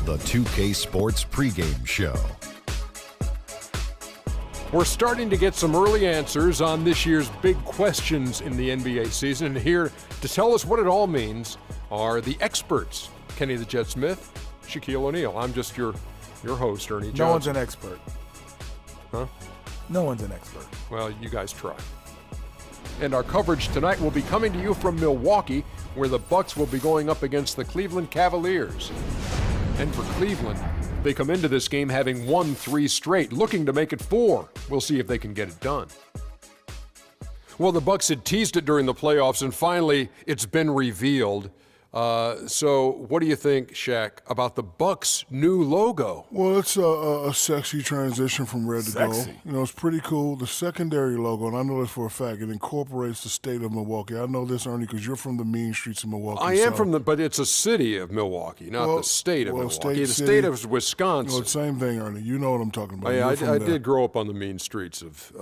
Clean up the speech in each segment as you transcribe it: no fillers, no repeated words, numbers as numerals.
the 2K Sports pregame show. We're starting to get some early answers on this year's big questions in the NBA season. And here to tell us what it all means are the experts. Kenny the Jet Smith, Shaquille O'Neal. I'm just your host, Ernie Johnson. No one's an expert. Huh? No one's an expert. Well, you guys try. And our coverage tonight will be coming to you from Milwaukee, where the Bucks will be going up against the Cleveland Cavaliers. And for Cleveland, they come into this game having won 3 straight, looking to make it 4. We'll see if they can get it done. Well, the Bucks had teased it during the playoffs, and finally it's been revealed. So what do you think, Shaq, about the Bucks' new logo? Well, it's a sexy transition from red to gold. You know, it's pretty cool. The secondary logo, and I know this for a fact, it incorporates the state of Milwaukee. I know this, Ernie, because you're from the mean streets of Milwaukee. I am but it's a city of Milwaukee, not the state of Milwaukee. The state of Wisconsin. You know, same thing, Ernie. You know what I'm talking about. I did grow up on the mean streets of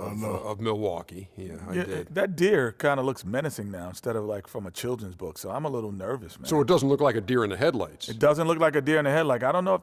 Milwaukee. Yeah, I did. That deer kind of looks menacing now instead of like from a children's book, so I'm a little nervous, man. So it doesn't look like a deer in the headlights. It doesn't look like a deer in the headlight. I don't know if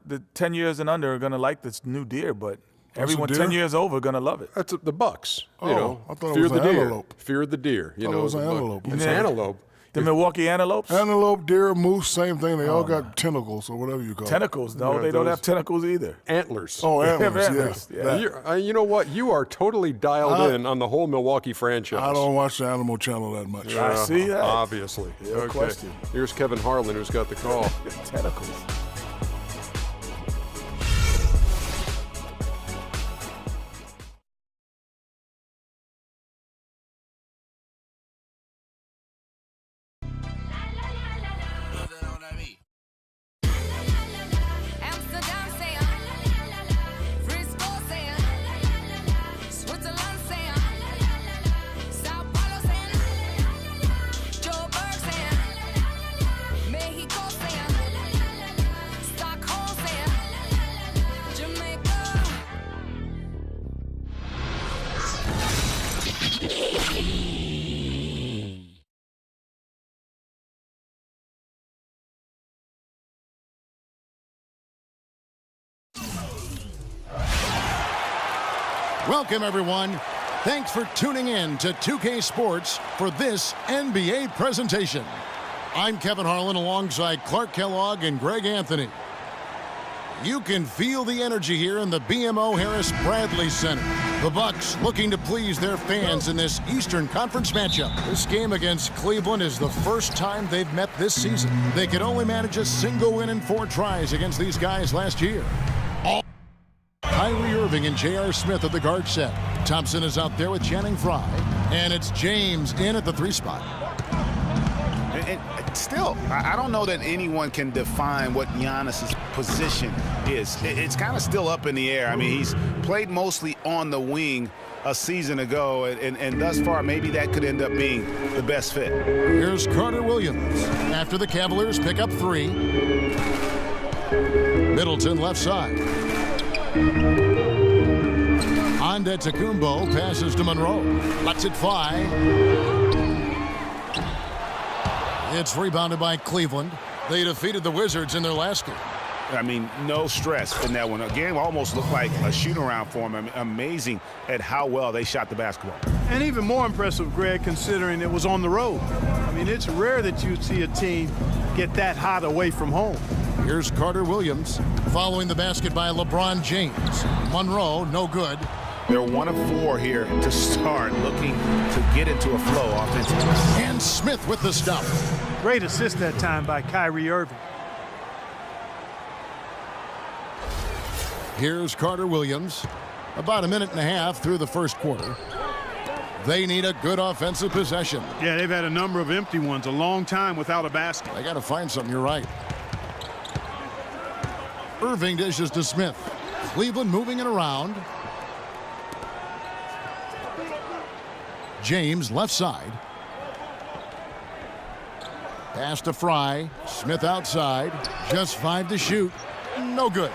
the 10 years and under are going to like this new deer, but everyone 10 years over going to love it. That's the Bucks. Oh, you know, I thought it was an antelope. Fear the deer. You know, it was an antelope. It's antelope. The Milwaukee Antelopes? Antelope, deer, moose, same thing. They all got tentacles or whatever you call it. Tentacles? No, they don't have tentacles either. Antlers. Oh, antlers, yeah. You know what? You are totally dialed in on the whole Milwaukee franchise. I don't watch the Animal Channel that much. I see that. Obviously. No question. Here's Kevin Harlan, who's got the call. Tentacles. Welcome, everyone. Thanks for tuning in to 2K Sports for this NBA presentation. I'm Kevin Harlan alongside Clark Kellogg and Greg Anthony. You can feel the energy here in the BMO Harris Bradley Center. The Bucks looking to please their fans in this Eastern Conference matchup. This game against Cleveland is the first time they've met this season. They could only manage a single win in 4 tries against these guys last year. Kyrie Irving and J.R. Smith at the guard set. Thompson is out there with Channing Frye. And it's James in at the 3 spot. And still, I don't know that anyone can define what Giannis's position is. It's kind of still up in the air. I mean, he's played mostly on the wing a season ago, and thus far, maybe that could end up being the best fit. Here's Carter Williams after the Cavaliers pick up 3. Middleton left side. Antetokounmpo passes to Monroe. Lets it fly. It's rebounded by Cleveland. They defeated the Wizards in their last game. I mean, no stress in that one. The game almost looked like a shoot-around for them. I mean, amazing at how well they shot the basketball. And even more impressive, Greg, considering it was on the road. I mean, it's rare that you see a team get that hot away from home. Here's Carter Williams following the basket by LeBron James. Monroe, no good. They're 1 of 4 here to start, looking to get into a flow offensively. And Smith with the stop. Great assist that time by Kyrie Irving. Here's Carter Williams. About 1.5 minutes through the first quarter. They need a good offensive possession. Yeah, they've had a number of empty ones, a long time without a basket. They got to find something, you're right. Irving dishes to Smith. Cleveland moving it around. James left side. Pass to Frye. Smith outside. Just 5 to shoot. No good.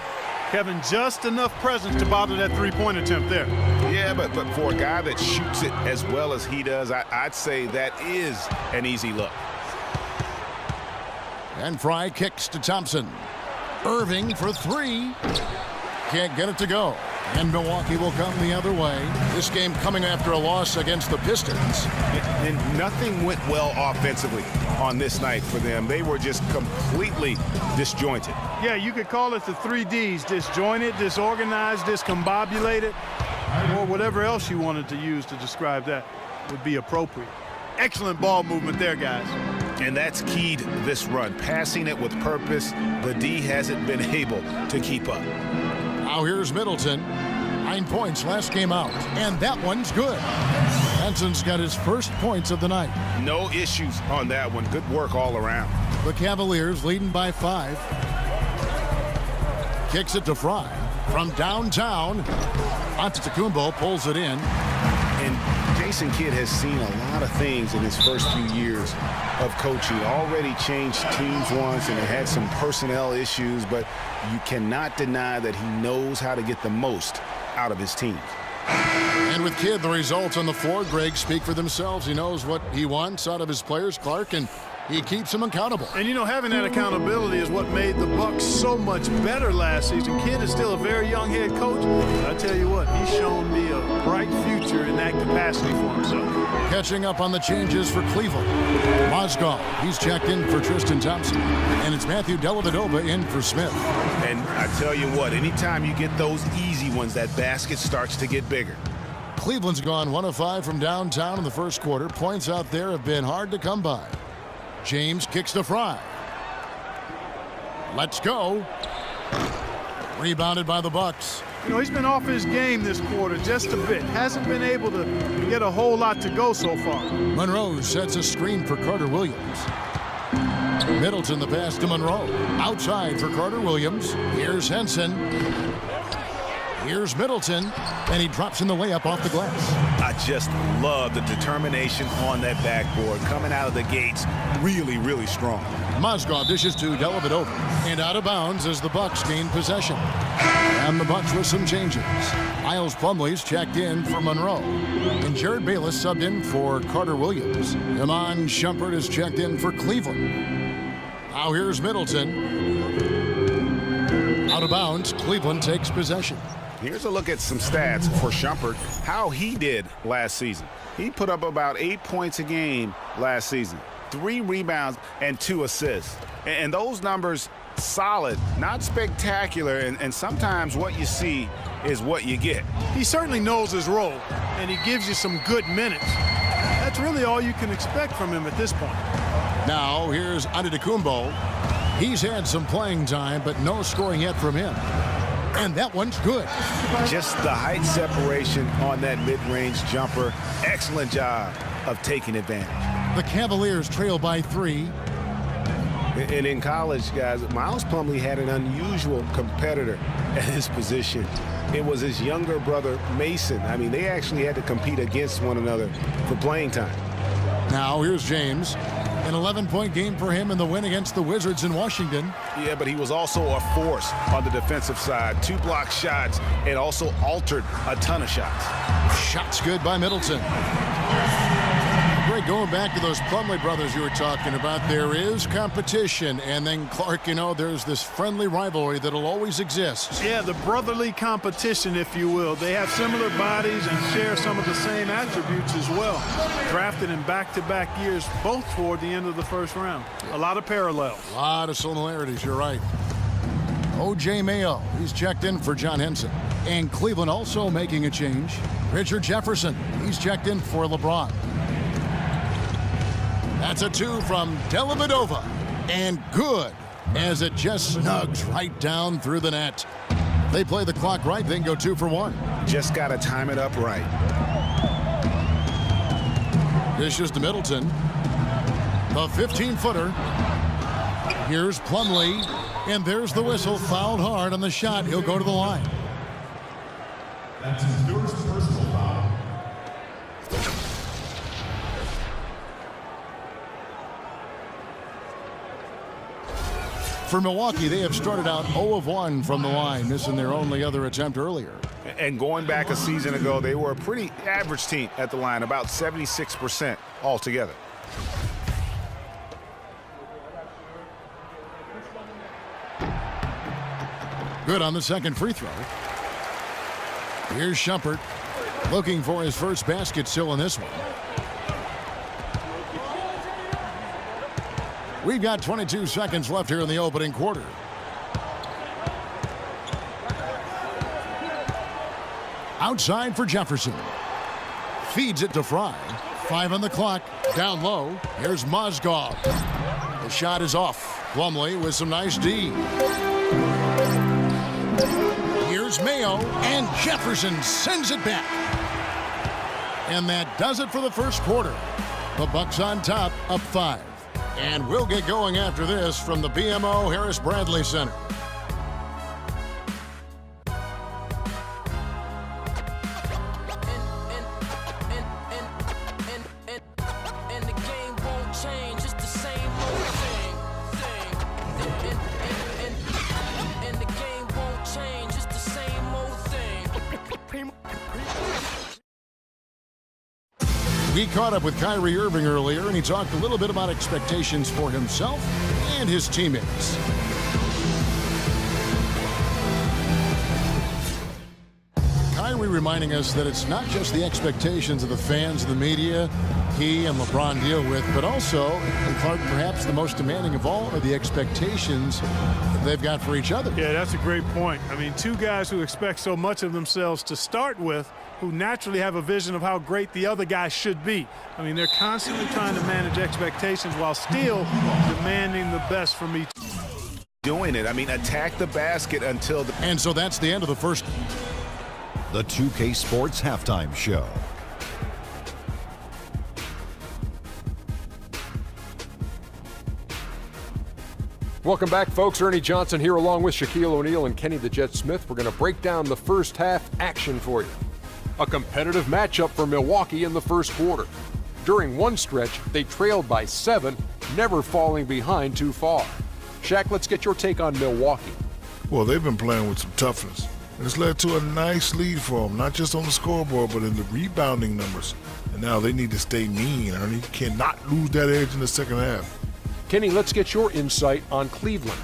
Kevin, just enough presence to bother that three-point attempt there. Yeah, but for a guy that shoots it as well as he does, I'd say that is an easy look. And Frye kicks to Thompson. Irving for three. Can't get it to go. And Milwaukee will come the other way. This game coming after a loss against the Pistons. And nothing went well offensively on this night for them. They were just completely disjointed. Yeah, you could call it the 3 Ds: disjointed, disorganized, discombobulated, or whatever else you wanted to use to describe that would be appropriate. Excellent ball movement there, guys. And that's keyed this run. Passing it with purpose, the D hasn't been able to keep up. Now here's Middleton. 9 points last game out, and that one's good. Henson's got his first points of the night. No issues on that one. Good work all around. The Cavaliers leading by 5. Kicks it to Fry from downtown. Antetokounmpo pulls it in. And Jason Kidd has seen a lot of things in his first few years of coaching. Already changed teams once and had some personnel issues, but you cannot deny that he knows how to get the most out of his teams. And with Kidd, the results on the floor, Greg, speak for themselves. He knows what he wants out of his players, Clark, and he keeps them accountable. And, you know, having that accountability is what made the Bucks so much better last season. Kidd is still a very young head coach. I tell you what, he's shown me a bright future in that capacity for himself. Catching up on the changes for Cleveland. Mozgov, he's checked in for Tristan Thompson. And it's Matthew Dellavedova in for Smith. And I tell you what, anytime you get those easy ones, that basket starts to get bigger. Cleveland's gone 1 of 5 from downtown in the first quarter. Points out there have been hard to come by. James kicks to Fry. Let's go. Rebounded by the Bucks. You know, he's been off his game this quarter just a bit. Hasn't been able to get a whole lot to go so far. Monroe sets a screen for Carter Williams. Middleton the pass to Monroe. Outside for Carter Williams. Here's Henson. Here's Middleton. And he drops in the layup off the glass. I just love the determination on that backboard. Coming out of the gates really, really strong. Mozgov dishes to Dellavedova. And out of bounds as the Bucks gain possession. And the Bucks with some changes. Miles Plumlee's checked in for Monroe. And Jared Bayless subbed in for Carter Williams. Iman Shumpert is checked in for Cleveland. Now here's Middleton. Out of bounds, Cleveland takes possession. Here's a look at some stats for Shumpert, how he did last season. He put up about 8 points a game last season, 3 rebounds and 2 assists. And those numbers, solid, not spectacular, and sometimes what you see is what you get. He certainly knows his role, and he gives you some good minutes. That's really all you can expect from him at this point. Now here's Antetokounmpo. He's had some playing time, but no scoring yet from him. And that one's good. Just the height separation on that mid-range jumper. Excellent job of taking advantage. The Cavaliers trail by 3. And in college, guys, Miles Plumlee had an unusual competitor at his position. It was his younger brother, Mason. I mean, they actually had to compete against one another for playing time. Now here's James. An 11-point game for him in the win against the Wizards in Washington. Yeah, but he was also a force on the defensive side. 2 block shots and also altered a ton of shots. Shots good by Middleton. Greg, going back to those Plumlee brothers you were talking about, there is competition. And then, Clark, you know, there's this friendly rivalry that'll always exist. Yeah, the brotherly competition, if you will. They have similar bodies and share some of the same attributes as well. Drafted in back-to-back years, both toward the end of the first round. A lot of parallels. A lot of similarities, you're right. O.J. Mayo, he's checked in for John Henson. And Cleveland also making a change. Richard Jefferson, he's checked in for LeBron. That's a 2 from Dellavedova. And good, as it just snugs right down through the net. They play the clock right, then go 2 for 1. Just got to time it up right. Dishes to Middleton. The 15-footer. Here's Plumlee. And there's the whistle. Fouled hard on the shot. He'll go to the line. That's his first personal foul. For Milwaukee, they have started out 0 of 1 from the line, missing their only other attempt earlier. And going back a season ago, they were a pretty average team at the line, about 76% altogether. Good on the second free throw. Here's Shumpert looking for his first basket still in this one. We've got 22 seconds left here in the opening quarter. Outside for Jefferson. Feeds it to Fry. 5 on the clock. Down low. Here's Mozgov. The shot is off. Plumlee with some nice D. Here's Mayo, and Jefferson sends it back. And that does it for the first quarter. The Bucks on top, up 5. And we'll get going after this from the BMO Harris Bradley Center. We caught up with Kyrie Irving earlier, and he talked a little bit about expectations for himself and his teammates. Kyrie reminding us that it's not just the expectations of the fans and the media he and LeBron deal with, but also, and Clark, perhaps the most demanding of all are the expectations they've got for each other. Yeah, that's a great point. I mean, two guys who expect so much of themselves to start with, who naturally have a vision of how great the other guy should be. I mean, they're constantly trying to manage expectations while still demanding the best from each. Doing it. I mean, attack the basket until the... And so that's the end of the first. The 2K Sports Halftime Show. Welcome back, folks. Ernie Johnson here along with Shaquille O'Neal and Kenny the Jet Smith. We're going to break down the first half action for you. A competitive matchup for Milwaukee in the first quarter. During one stretch, they trailed by 7, never falling behind too far. Shaq, let's get your take on Milwaukee. Well, they've been playing with some toughness. And it's led to a nice lead for them, not just on the scoreboard, but in the rebounding numbers. And now they need to stay mean, Ernie. Cannot lose that edge in the second half. Kenny, let's get your insight on Cleveland.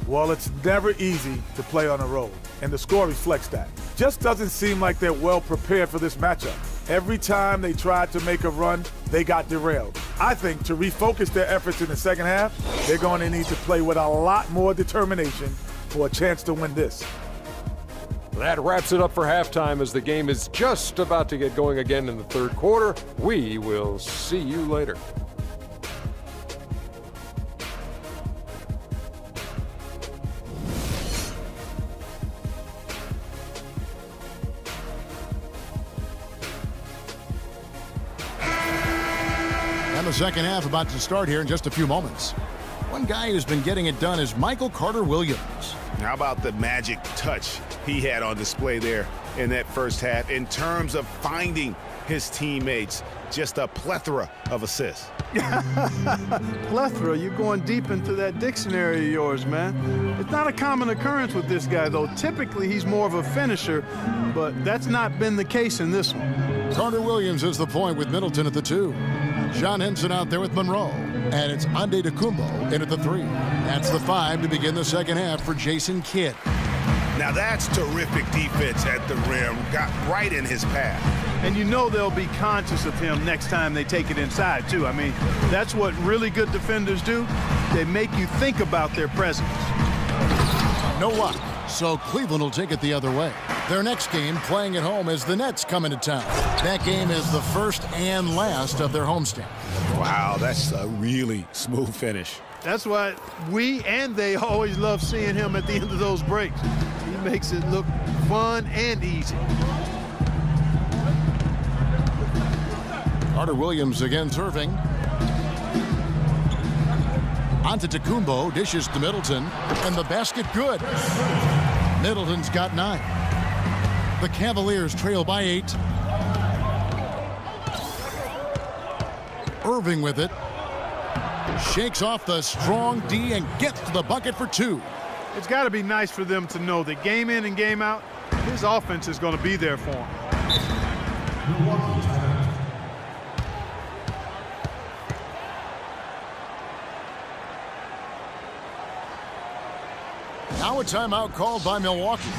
Well, it's never easy to play on the road, and the score reflects that. Just doesn't seem like they're well prepared for this matchup. Every time they tried to make a run, they got derailed. I think to refocus their efforts in the second half, they're going to need to play with a lot more determination for a chance to win this. That wraps it up for halftime as the game is just about to get going again in the third quarter. We will see you later. The second half about to start here in just a few moments. One guy who's been getting it done is Michael Carter Williams. How about the magic touch he had on display there in that first half in terms of finding his teammates? Just a plethora of assists. Plethora, you're going deep into that dictionary of yours, man. It's not a common occurrence with this guy, though. Typically, he's more of a finisher, but that's not been the case in this one. Carter Williams is the point with Middleton at the 2. John Henson out there with Monroe. And it's Antetokounmpo in at the 3. That's the 5 to begin the second half for Jason Kidd. Now that's terrific defense at the rim. Got right in his path. And you know they'll be conscious of him next time they take it inside, too. I mean, that's what really good defenders do. They make you think about their presence. No luck. So Cleveland will take it the other way. Their next game, playing at home, as the Nets come into town. That game is the first and last of their homestand. Wow, that's a really smooth finish. That's why we and they always love seeing him at the end of those breaks. He makes it look fun and easy. Carter Williams again serving. Antetokounmpo dishes to Middleton, and the basket good. Middleton's got 9. The Cavaliers trail by 8. Irving with it. Shakes off the strong D and gets to the bucket for 2. It's got to be nice for them to know that game in and game out, his offense is going to be there for him. Now Now a timeout called by Milwaukee.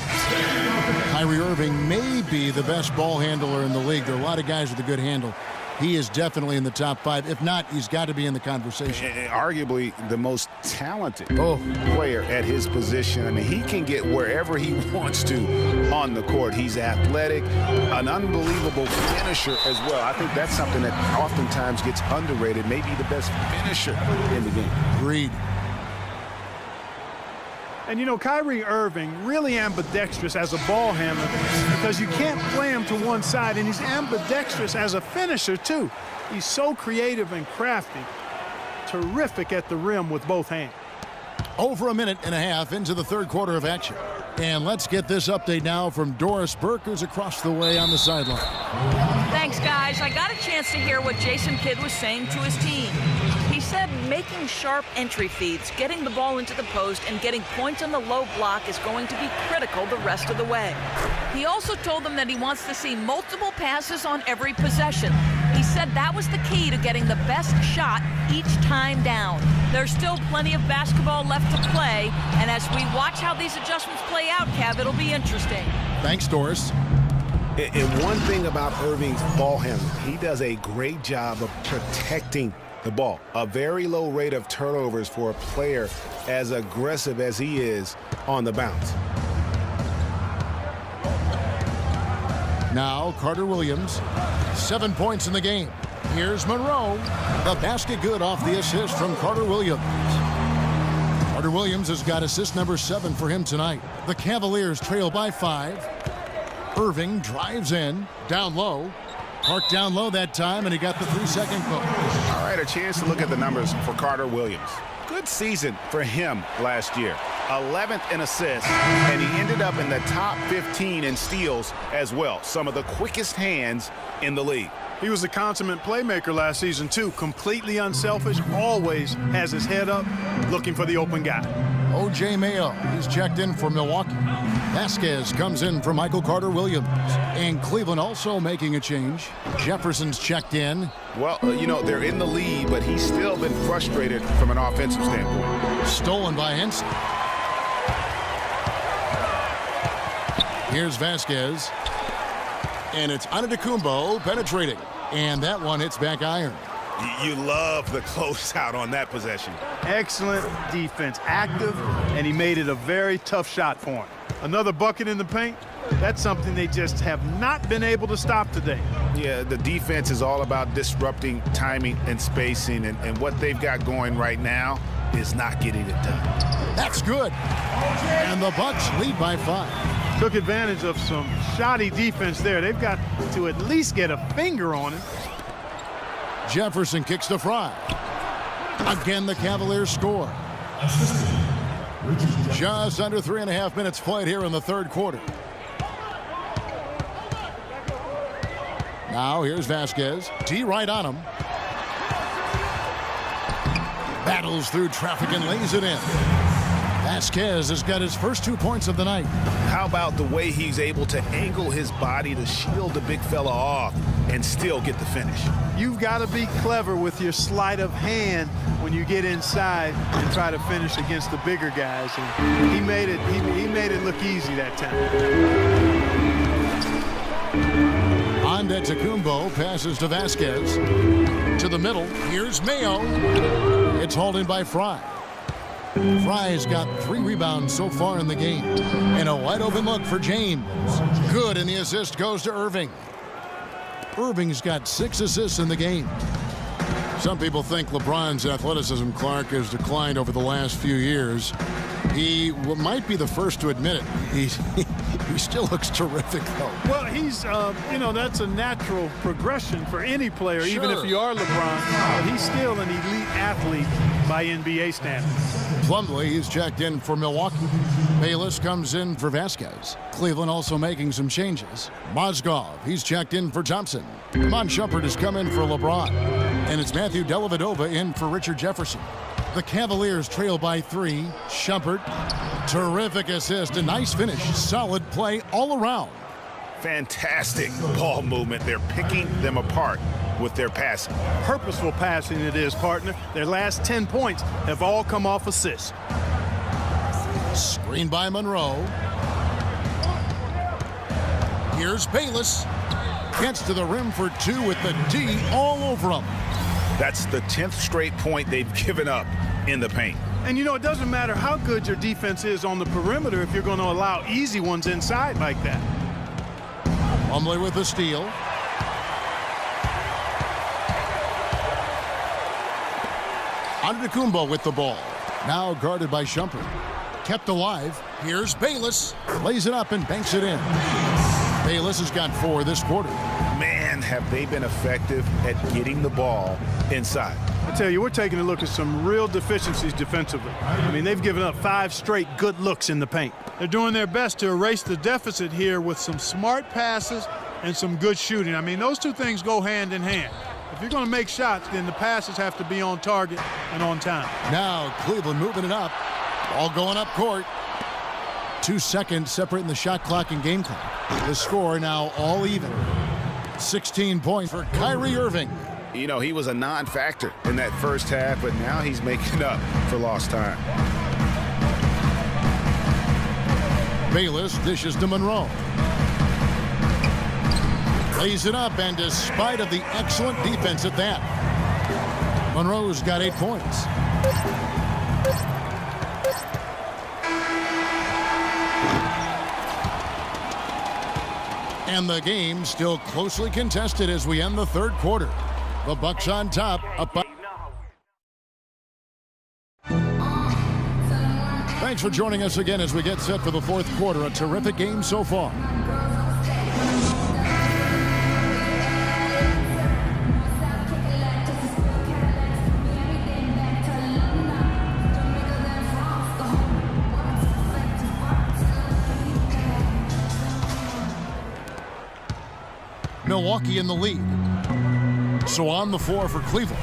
Kyrie Irving may be the best ball handler in the league. There are a lot of guys with a good handle. He is definitely in the top 5. If not, he's got to be in the conversation. Arguably the most talented player at his position. I mean, he can get wherever he wants to on the court. He's athletic, an unbelievable finisher as well. I think that's something that oftentimes gets underrated. Maybe the best finisher in the game. Agreed. And, you know, Kyrie Irving really ambidextrous as a ball handler because you can't play him to one side, and he's ambidextrous as a finisher, too. He's so creative and crafty, terrific at the rim with both hands. Over a minute and a half into the third quarter of action. And let's get this update now from Doris Burke, who's across the way on the sideline. Thanks, guys. I got a chance to hear what Jason Kidd was saying to his team. He said making sharp entry feeds, getting the ball into the post, and getting points on the low block is going to be critical the rest of the way. He also told them that he wants to see multiple passes on every possession. He said that was the key to getting the best shot each time down. There's still plenty of basketball left to play, and as we watch how these adjustments play out, Kev, it'll be interesting. Thanks, Doris. And one thing about Irving's ball handling, he does a great job of protecting the ball. A very low rate of turnovers for a player as aggressive as he is on the bounce. Now Carter Williams, 7 points in the game. Here's Monroe. The basket good off the assist from Carter Williams. Carter Williams has got assist number 7 for him tonight. The Cavaliers trail by 5. Irving drives in, down low. Parked down low that time, and he got the 3-second call. All right, a chance to look at the numbers for Carter Williams. Good season for him last year. 11th in assists, and he ended up in the top 15 in steals as well. Some of the quickest hands in the league. He was a consummate playmaker last season, too. Completely unselfish, always has his head up, looking for the open guy. O.J. Mayo, he's checked in for Milwaukee. Vasquez comes in for Michael Carter Williams. And Cleveland also making a change. Jefferson's checked in. Well, you know, they're in the lead, but he's still been frustrated from an offensive standpoint. Stolen by Henson. Here's Vasquez. And it's Antetokounmpo penetrating. And that one hits back iron. You love the closeout on that possession. Excellent defense, active, and he made it a very tough shot for him. Another bucket in the paint, that's something they just have not been able to stop today. Yeah, the defense is all about disrupting timing and spacing, and what they've got going right now is not getting it done. That's good. And the Bucks lead by 5. Took advantage of some shoddy defense there. They've got to at least get a finger on it. Jefferson kicks to Fry. Again, the Cavaliers score. Just under 3.5 minutes played here in the third quarter. Now here's Vasquez. D right on him. Battles through traffic and lays it in. Vasquez has got his first 2 points of the night. How about the way he's able to angle his body to shield the big fella off and still get the finish? You've got to be clever with your sleight of hand when you get inside and try to finish against the bigger guys. And he made it look easy that time. Antetokounmpo passes to Vasquez. To the middle. Here's Mayo. It's hauled in by Fry. Fry's got 3 rebounds so far in the game. And a wide open look for James. Good, and the assist goes to Irving. Irving's got 6 assists in the game. Some people think LeBron's athleticism, Clark, has declined over the last few years. He might be the first to admit it. He still looks terrific, though. Well, he's, you know, that's a natural progression for any player, Sure. even if you are LeBron. But he's still an elite athlete by NBA standards. Plumlee, he's checked in for Milwaukee. Bayless comes in for Vasquez. Cleveland also making some changes. Mozgov, he's checked in for Thompson. Iman Shumpert has come in for LeBron. And it's Matthew Dellavedova in for Richard Jefferson. The Cavaliers trail by 3. Shumpert, terrific assist, a nice finish. Solid play all around. Fantastic ball movement. They're picking them apart with their passing. Purposeful passing it is, partner. Their last 10 points have all come off assists. Screen by Monroe. Here's Bayless. Gets to the rim for two with the D all over him. That's the 10th straight point they've given up in the paint. And you know, it doesn't matter how good your defense is on the perimeter if you're going to allow easy ones inside like that. Plumlee with the steal. Antetokounmpo with the ball. Now guarded by Shumpert. Kept alive. Here's Bayless. Lays it up and banks it in. Bayless has got 4 this quarter. Man, have they been effective at getting the ball inside. I tell you, we're taking a look at some real deficiencies defensively. I mean, they've given up 5 straight good looks in the paint. They're doing their best to erase the deficit here with some smart passes and some good shooting. I mean, those two things go hand in hand. If you're going to make shots, then the passes have to be on target and on time. Now Cleveland moving it up. All going up court. 2 seconds separating the shot clock and game clock. The score now all even. 16 points for Kyrie Irving. You know, he was a non-factor in that first half, but now he's making up for lost time. Bayless dishes to Monroe. Lays it up, and despite of the excellent defense at that, Monroe's got 8 points. And the game still closely contested as we end the third quarter. The Bucks on top, up by... Thanks for joining us again as we get set for the fourth quarter. A terrific game so far. Milwaukee in the lead. So on the floor for Cleveland,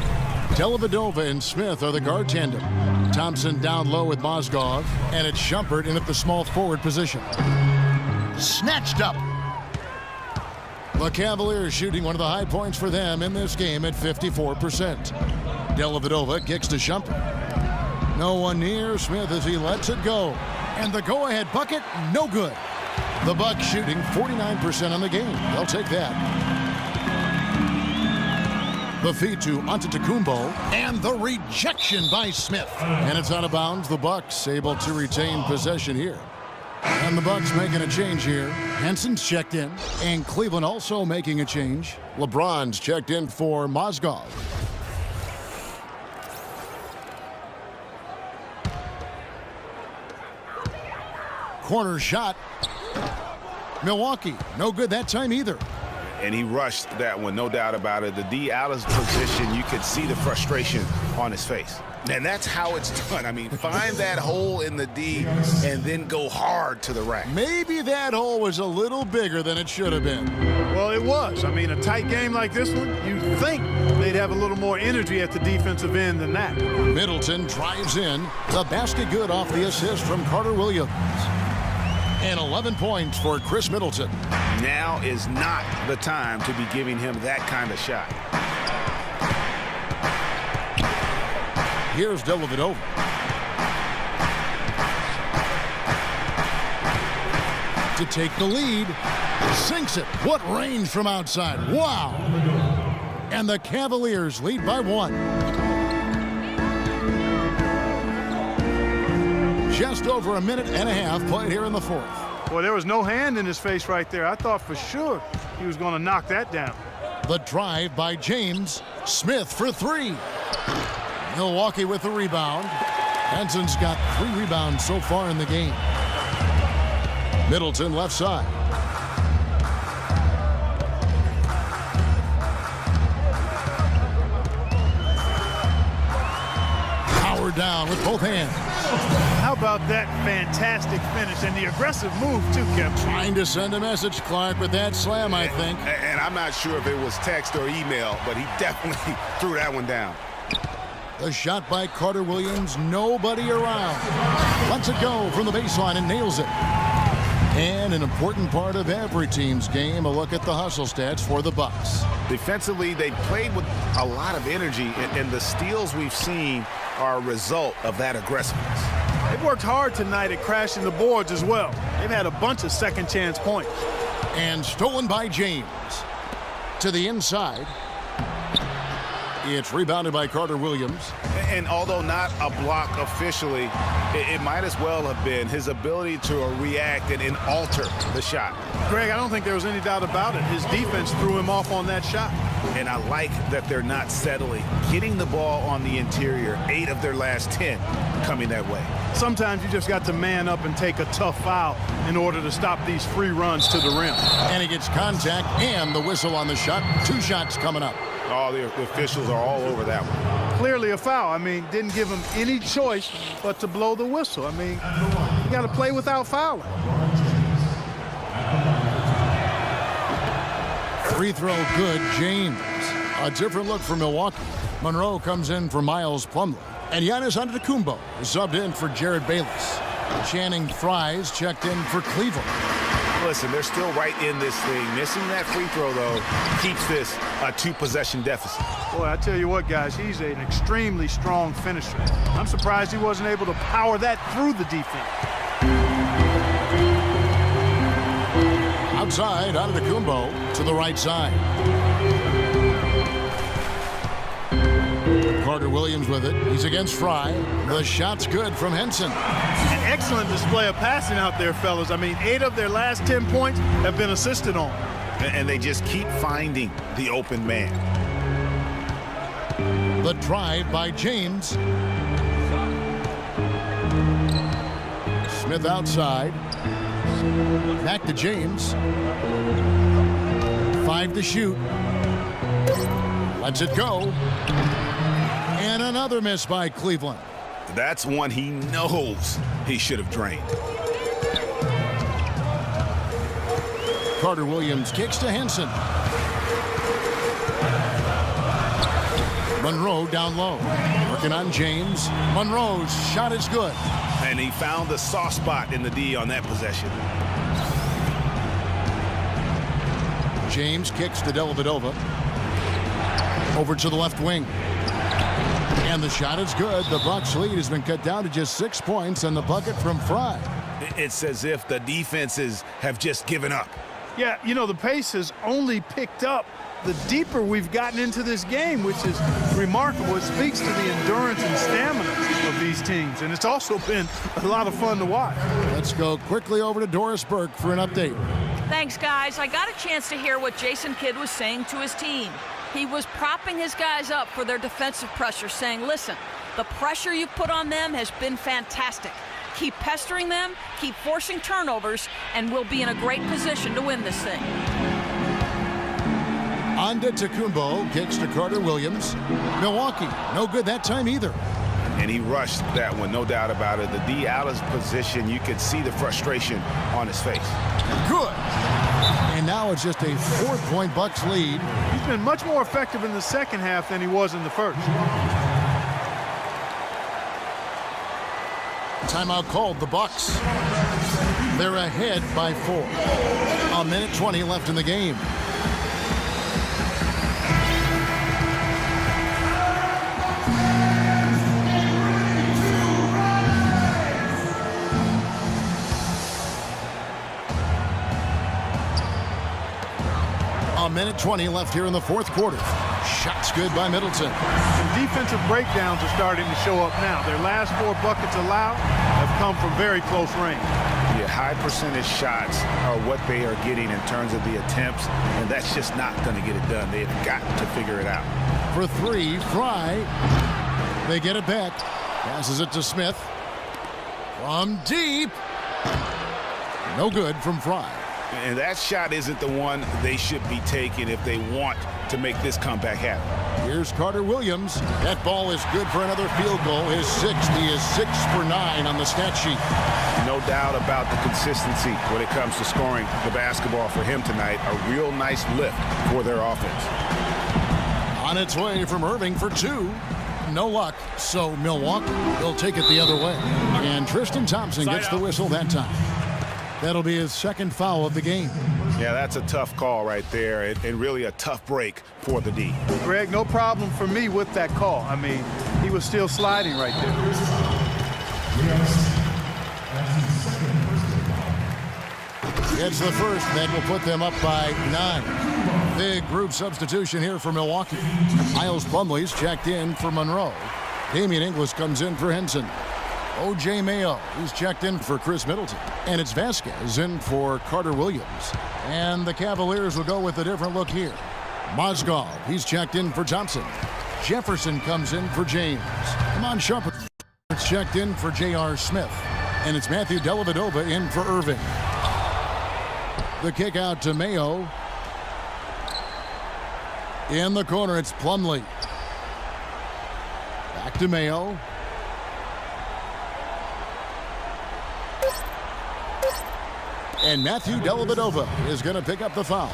Dellavedova and Smith are the guard tandem. Thompson down low with Mozgov, and it's Shumpert in at the small forward position. Snatched up. The Cavaliers shooting one of the high points for them in this game at 54%. Dellavedova kicks to Shumpert. No one near Smith as he lets it go. And the go-ahead bucket, no good. The Bucks shooting 49% on the game. They'll take that. The feed to Antetokounmpo, and the rejection by Smith. And it's out of bounds. The Bucks able to retain possession here. And the Bucks making a change here. Henson's checked in, and Cleveland also making a change. LeBron's checked in for Mozgov. Corner shot. Milwaukee, no good that time either. And he rushed that one, no doubt about it. The D out of position, you could see the frustration on his face. And that's how it's done. I mean, find that hole in the D and then go hard to the rack. Maybe that hole was a little bigger than it should have been. Well, it was. I mean, a tight game like this one, you'd think they'd have a little more energy at the defensive end than that. Middleton drives in. The basket good off the assist from Carter Williams. And 11 points for Chris Middleton. Now is not the time to be giving him that kind of shot. Here's Dellavedova. To take the lead. Sinks it. What range from outside. Wow. And the Cavaliers lead by 1. Just over a minute and a half played here in the fourth. Boy, there was no hand in his face right there. I thought for sure he was going to knock that down. The drive by James. Smith for 3. Milwaukee with the rebound. Henson's got 3 rebounds so far in the game. Middleton left side. Howard down with both hands. How about that fantastic finish and the aggressive move, too, Kevin? Trying to send a message, Clark, with that slam, I think. And I'm not sure if it was text or email, but he definitely threw that one down. The shot by Carter Williams, nobody around. Lets it go from the baseline and nails it. And an important part of every team's game, a look at the hustle stats for the Bucks. Defensively, they played with a lot of energy, and the steals we've seen are a result of that aggressiveness. They've worked hard tonight at crashing the boards as well. They've had a bunch of second chance points. And stolen by James. To the inside. It's rebounded by Carter Williams. And although not a block officially, it might as well have been his ability to react and alter the shot. Greg, I don't think there was any doubt about it. His defense threw him off on that shot. And I like that they're not settling. Getting the ball on the interior, 8 of their last 10 coming that way. Sometimes you just got to man up and take a tough foul in order to stop these free runs to the rim. And he gets contact and the whistle on the shot. 2 shots coming up. Oh, the officials are all over that one. Clearly a foul. I mean, didn't give him any choice but to blow the whistle. I mean, you got to play without fouling. Free throw good, James. A different look for Milwaukee. Monroe comes in for Miles Plumlee. And Giannis Antetokounmpo is subbed in for Jared Bayless. Channing Frye's checked in for Cleveland. Listen, they're still right in this thing. Missing that free throw, though, keeps this a 2-possession deficit. Boy, I tell you what, guys, he's an extremely strong finisher. I'm surprised he wasn't able to power that through the defense. Outside, Antetokounmpo to the right side. Carter Williams with it. He's against Fry. The shot's good from Henson. An excellent display of passing out there, fellas. I mean, 8 of their last 10 points have been assisted on. And they just keep finding the open man. The drive by James. Smith outside. Back to James. 5 to shoot. Lets it go. And another miss by Cleveland. That's one he knows he should have drained. Carter Williams kicks to Henson. Monroe down low. Working on James. Monroe's shot is good. And he found the soft spot in the D on that possession. James kicks to Dellavedova. Over to the left wing. And the shot is good. The Bucks lead has been cut down to just 6 points, and the bucket from Fry. It's as if the defenses have just given up. Yeah, you know, the pace has only picked up the deeper we've gotten into this game, which is remarkable. It speaks to the endurance and stamina of these teams, and it's also been a lot of fun to watch. Let's go quickly over to Doris Burke for an update. Thanks, guys. I got a chance to hear what Jason Kidd was saying to his team. He was propping his guys up for their defensive pressure, saying, listen, the pressure you've put on them has been fantastic. Keep pestering them, keep forcing turnovers, and we'll be in a great position to win this thing. Antetokounmpo kicks to Carter Williams. Milwaukee, no good that time either. And he rushed that one, no doubt about it. The D out of position, you could see the frustration on his face. Good. And now it's just a 4-point Bucks lead. He's been much more effective in the second half than he was in the first. Timeout called, the Bucks. They're ahead by 4. 1:20 left in the game. A minute 20 left here in the fourth quarter. Shots good by Middleton. Some defensive breakdowns are starting to show up now. Their last 4 buckets allowed have come from very close range. Yeah, high percentage shots are what they are getting in terms of the attempts, and that's just not going to get it done. They've got to figure it out. For 3, Fry. They get it back. Passes it to Smith. From deep. No good from Fry. And that shot isn't the one they should be taking if they want to make this comeback happen. Here's Carter Williams. That ball is good for another field goal. His 6th. He is 6 for 9 on the stat sheet. No doubt about the consistency when it comes to scoring the basketball for him tonight. A real nice lift for their offense. On its way from Irving for 2. No luck, so Milwaukee will take it the other way. And Tristan Thompson gets the whistle that time. That'll be his 2nd foul of the game. Yeah, that's a tough call right there, and really a tough break for the D. Greg, no problem for me with that call. I mean, he was still sliding right there. It's the first that will put them up by 9. Big group substitution here for Milwaukee. Miles Plumlee's checked in for Monroe. Damian Inglis comes in for Henson. O.J. Mayo, he's checked in for Chris Middleton. And it's Vasquez in for Carter Williams. And the Cavaliers will go with a different look here. Mozgov, he's checked in for Thompson. Jefferson comes in for James. Iman Shumpert checked in for J.R. Smith. And it's Matthew Dellavedova in for Irving. The kick out to Mayo. In the corner, it's Plumlee. Back to Mayo. And Matthew Dellavedova is going to pick up the foul.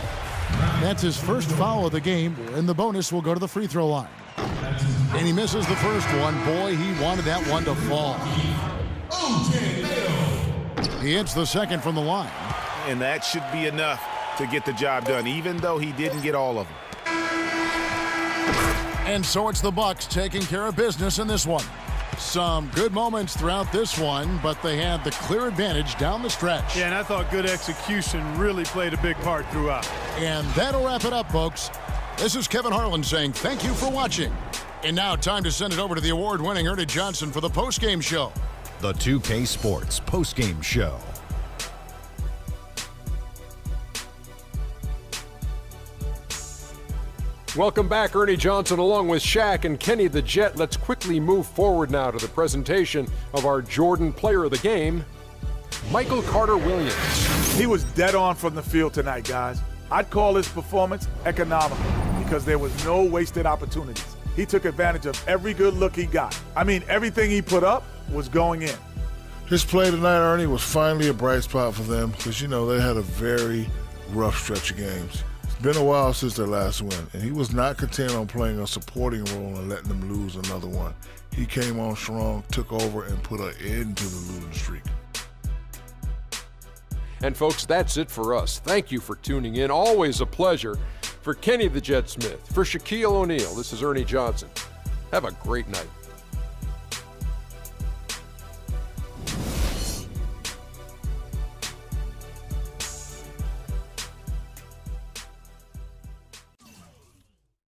That's his first foul of the game, and the bonus will go to the free throw line. And he misses the first one. Boy, he wanted that one to fall. He hits the second from the line. And that should be enough to get the job done, even though he didn't get all of them. And so it's the Bucks taking care of business in this one. Some good moments throughout this one, but they had the clear advantage down the stretch. Yeah, and I thought good execution really played a big part throughout. And that'll wrap it up, folks. This is Kevin Harlan saying thank you for watching. And now time to send it over to the award-winning Ernie Johnson for the postgame show. The 2K Sports postgame show. Welcome back, Ernie Johnson along with Shaq and Kenny the Jet. Let's quickly move forward now to the presentation of our Jordan Player of the Game, Michael Carter Williams. He was dead on from the field tonight, guys. I'd call his performance economical because there was no wasted opportunities. He took advantage of every good look he got. I mean, everything he put up was going in. His play tonight, Ernie, was finally a bright spot for them because, you know, they had a very rough stretch of games. Been a while since their last win, and he was not content on playing a supporting role and letting them lose another one. He came on strong, took over, and put an end to the losing streak. And folks, that's it for us. Thank you for tuning in. Always a pleasure. For Kenny the Jet Smith, for Shaquille O'Neal, this is Ernie Johnson. Have a great night.